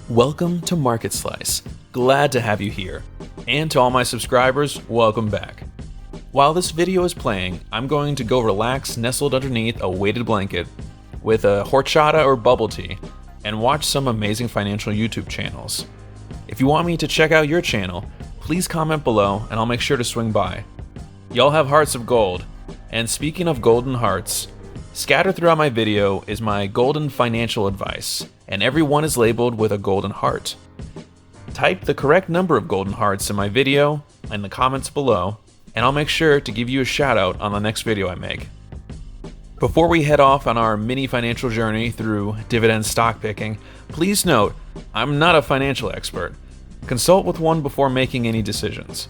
Welcome to Market Slice. Glad to have you here. And to all my subscribers, welcome back. While this video is playing, I'm going to go relax nestled underneath a weighted blanket with a horchata or bubble tea and watch some amazing financial YouTube channels. If you want me to check out your channel, please comment below and I'll make sure to swing by. Y'all have hearts of gold. And speaking of golden hearts, scattered throughout my video is my golden financial advice, and every one is labeled with a golden heart. Type the correct number of golden hearts in my video in the comments below, and I'll make sure to give you a shout out on the next video I make. Before we head off on our mini financial journey through dividend stock picking, please note, I'm not a financial expert. Consult with one before making any decisions.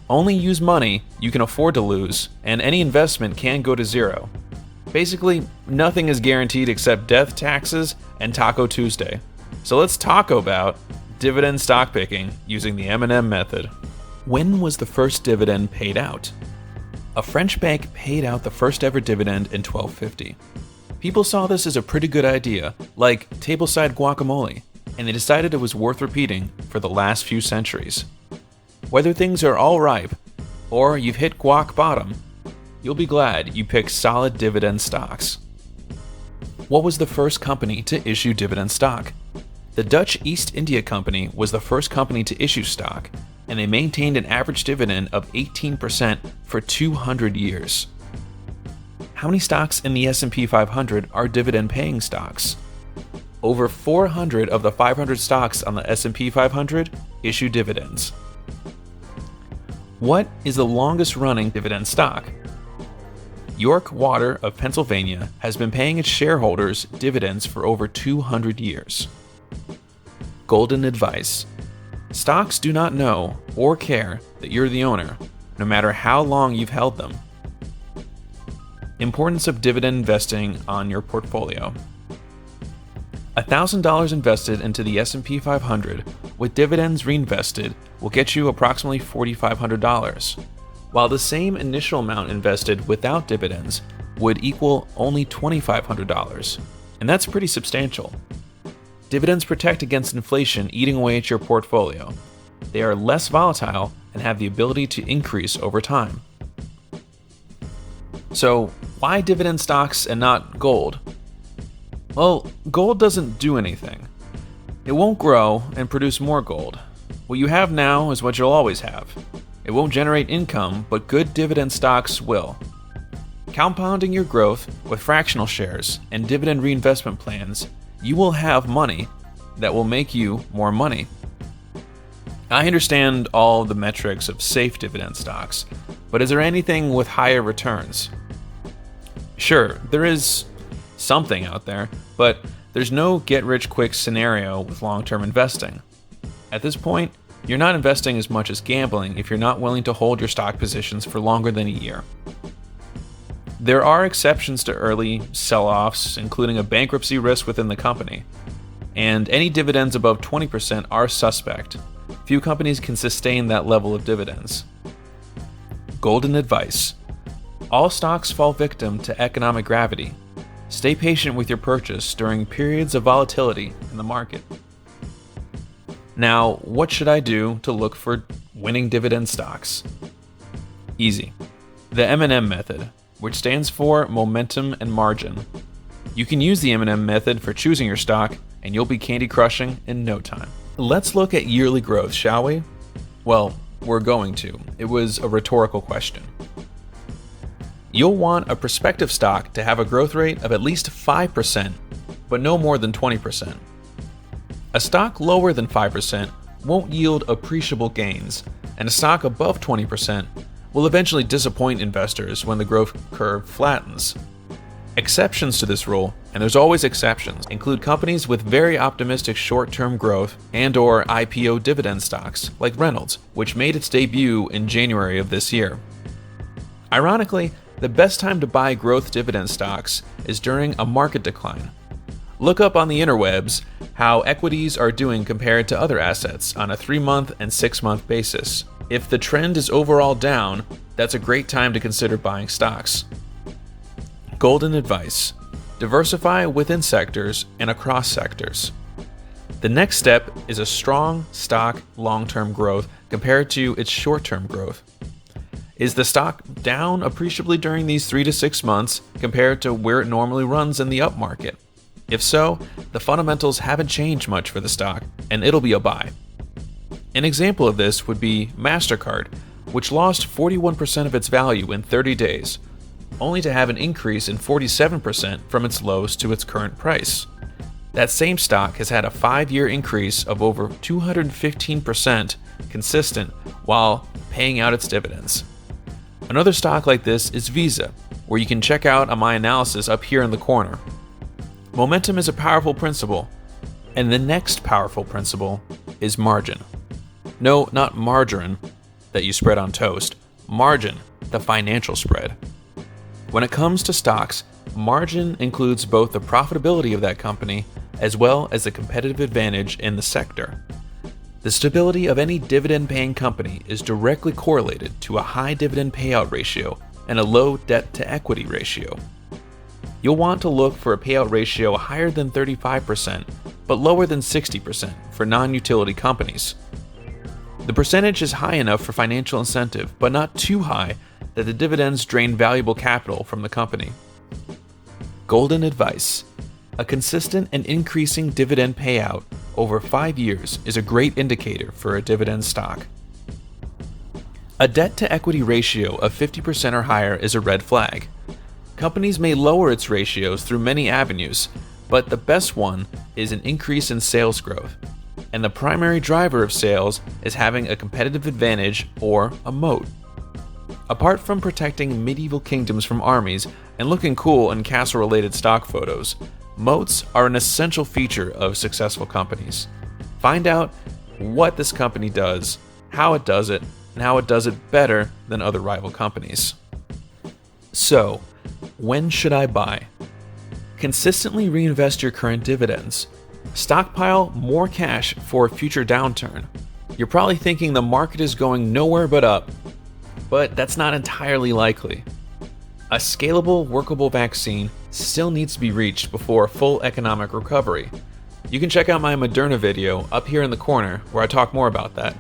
Only use money you can afford to lose, and any investment can go to zero. Basically, nothing is guaranteed except death, taxes, and Taco Tuesday. So let's talk about dividend stock picking using the M&M method. When was the first dividend paid out? A French bank paid out the first ever dividend in 1250. People saw this as a pretty good idea, like tableside guacamole, and they decided it was worth repeating for the last few centuries. Whether things are all ripe, or you've hit guac bottom, you'll be glad you picked solid dividend stocks. What was the first company to issue dividend stock? The Dutch East India Company was the first company to issue stock, and they maintained an average dividend of 18% for 200 years. How many stocks in the S&P 500 are dividend-paying stocks? Over 400 of the 500 stocks on the S&P 500 issue dividends. What is the longest-running dividend stock? York Water of Pennsylvania has been paying its shareholders dividends for over 200 years. Golden advice. Stocks do not know or care that you're the owner, no matter how long you've held them. Importance of dividend investing on your portfolio. $1,000 invested into the S&P 500 with dividends reinvested will get you approximately $4,500. While the same initial amount invested without dividends would equal only $2,500, and that's pretty substantial. Dividends protect against inflation eating away at your portfolio. They are less volatile and have the ability to increase over time. So, why dividend stocks and not gold? Well, gold doesn't do anything. It won't grow and produce more gold. What you have now is what you'll always have. It won't generate income, but good dividend stocks will. Compounding your growth with fractional shares and dividend reinvestment plans, you will have money that will make you more money. I understand all the metrics of safe dividend stocks, but is there anything with higher returns? Sure, there is something out there, but there's no get-rich-quick scenario with long-term investing. At this point, you're not investing as much as gambling if you're not willing to hold your stock positions for longer than a year. There are exceptions to early sell-offs, including a bankruptcy risk within the company, and any dividends above 20% are suspect. Few companies can sustain that level of dividends. Golden advice. All stocks fall victim to economic gravity. Stay patient with your purchase during periods of volatility in the market. Now, what should I do to look for winning dividend stocks? Easy. The M&M Method, which stands for Momentum and Margin. You can use the M&M Method for choosing your stock, and you'll be candy crushing in no time. Let's look at yearly growth, shall we? Well, we're going to. It was a rhetorical question. You'll want a prospective stock to have a growth rate of at least 5%, but no more than 20%. A stock lower than 5% won't yield appreciable gains, and a stock above 20% will eventually disappoint investors when the growth curve flattens. Exceptions to this rule, and there's always exceptions, include companies with very optimistic short-term growth and/or IPO dividend stocks, like Reynolds, which made its debut in January of this year. Ironically, the best time to buy growth dividend stocks is during a market decline. Look up on the interwebs how equities are doing compared to other assets on a 3-month and 6-month basis. If the trend is overall down, that's a great time to consider buying stocks. Golden advice. Diversify within sectors and across sectors. The next step is a strong stock long-term growth compared to its short-term growth. Is the stock down appreciably during these 3 to 6 months compared to where it normally runs in the up market? If so, the fundamentals haven't changed much for the stock, and it'll be a buy. An example of this would be MasterCard, which lost 41% of its value in 30 days, only to have an increase in 47% from its lows to its current price. That same stock has had a 5-year increase of over 215% consistent while paying out its dividends. Another stock like this is Visa, where you can check out on my analysis up here in the corner. Momentum is a powerful principle, and the next powerful principle is margin. No, not margarine that you spread on toast. Margin, the financial spread. When it comes to stocks, margin includes both the profitability of that company as well as the competitive advantage in the sector. The stability of any dividend-paying company is directly correlated to a high dividend payout ratio and a low debt-to-equity ratio. You'll want to look for a payout ratio higher than 35%, but lower than 60% for non-utility companies. The percentage is high enough for financial incentive, but not too high that the dividends drain valuable capital from the company. Golden advice. A consistent and increasing dividend payout over 5 years is a great indicator for a dividend stock. A debt-to-equity ratio of 50% or higher is a red flag. Companies may lower its ratios through many avenues, but the best one is an increase in sales growth. And the primary driver of sales is having a competitive advantage or a moat. Apart from protecting medieval kingdoms from armies and looking cool in castle-related stock photos, moats are an essential feature of successful companies. Find out what this company does, how it does it, and how it does it better than other rival companies. So, when should I buy? Consistently reinvest your current dividends. Stockpile more cash for a future downturn. You're probably thinking the market is going nowhere but up, but that's not entirely likely. A scalable, workable vaccine still needs to be reached before a full economic recovery. You can check out my Moderna video up here in the corner where I talk more about that.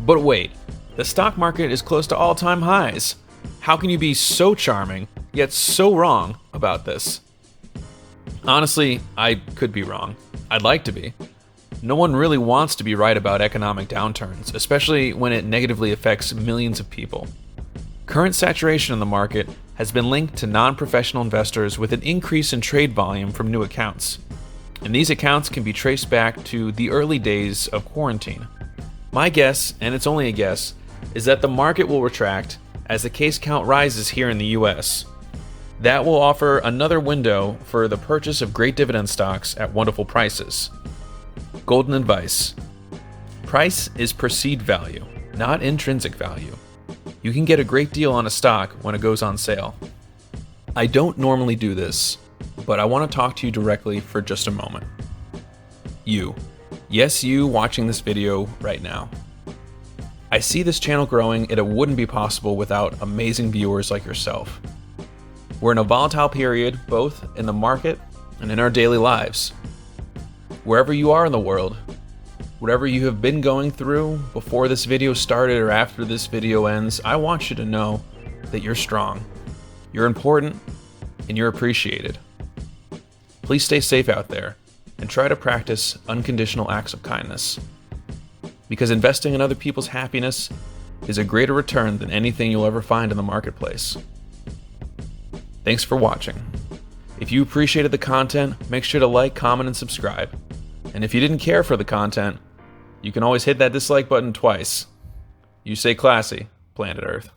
But wait, the stock market is close to all-time highs. How can you be so charming, yet so wrong about this? Honestly, I could be wrong. I'd like to be. No one really wants to be right about economic downturns, especially when it negatively affects millions of people. Current saturation in the market has been linked to non-professional investors with an increase in trade volume from new accounts. And these accounts can be traced back to the early days of quarantine. My guess, and it's only a guess, is that the market will retract as the case count rises here in the US. That will offer another window for the purchase of great dividend stocks at wonderful prices. Golden advice. Price is perceived value, not intrinsic value. You can get a great deal on a stock when it goes on sale. I don't normally do this, but I want to talk to you directly for just a moment. You. Yes, you watching this video right now. I see this channel growing and it wouldn't be possible without amazing viewers like yourself. We're in a volatile period, both in the market and in our daily lives. Wherever you are in the world, whatever you have been going through before this video started or after this video ends, I want you to know that you're strong, you're important, and you're appreciated. Please stay safe out there and try to practice unconditional acts of kindness. Because investing in other people's happiness is a greater return than anything you'll ever find in the marketplace. Thanks for watching. If you appreciated the content, make sure to like, comment, and subscribe. And if you didn't care for the content, you can always hit that dislike button twice. You stay classy, planet Earth.